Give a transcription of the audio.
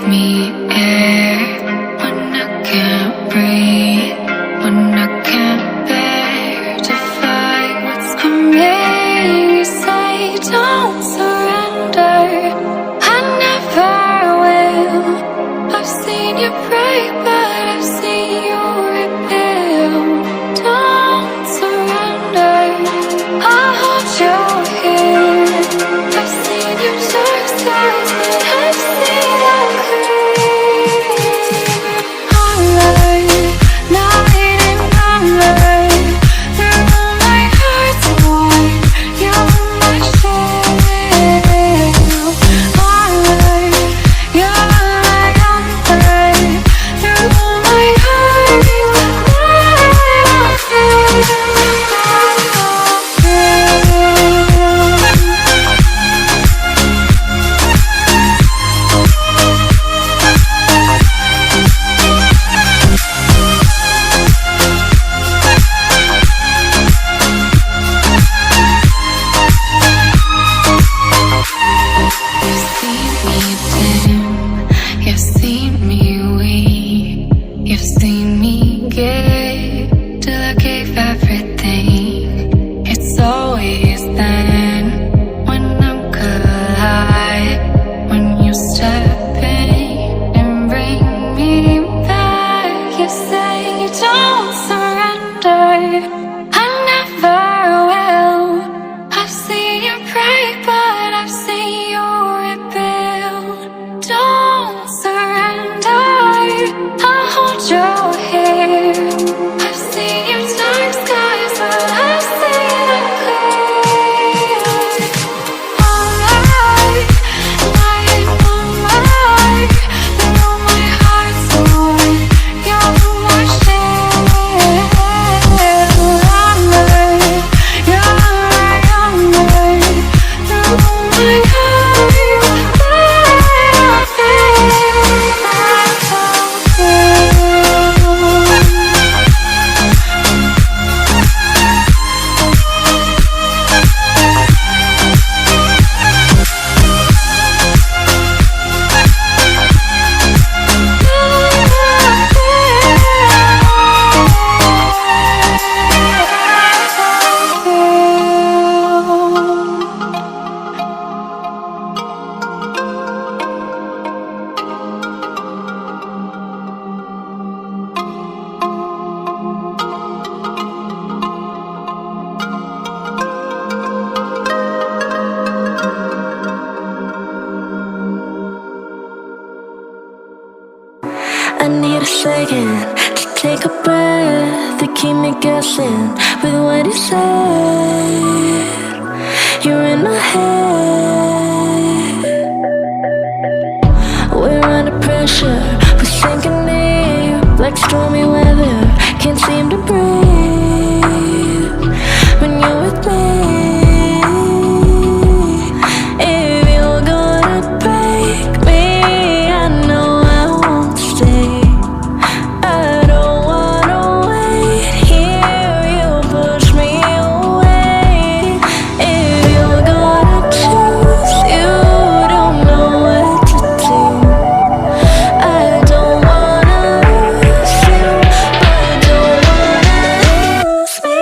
me air when I can't breathe, when I can't bear to fight what's coming. You say don't surrender, I never will. I've seen you break, but I've seen you rebuild. Don't surrender, I'll hold you here. I've seen your dark sides, but I've seen them clear. Alright, night and night, through my heart's wide, you're my shield. Alright, you're my umbrella, through my heart, You've seen me dim, you've seen me weak, you've seen me give till I gave everything. It's always then when I'm collide, when you step in and bring me back. You say don't surrender, I never will. I've seen you break, but I've seen you rebuild. Don't surrender, I'll hold you here. I've seen your dark skies, but I've seen them clear. Alright, night on night, through my heart's wide, you're my shield. Alright, you're my umbrella, through my heart, I need a second to take a breath, to keep me guessing with what you said. You're in my head. We're under pressure, we're sinking deep like stormy weather. Can't seem to breathe when you're with me. If you're gonna break me, I know I won't stay. I don't wanna wait here, you push me away. If you're gonna choose, you don't know what to do. I don't wanna lose you, but don't wanna lose me.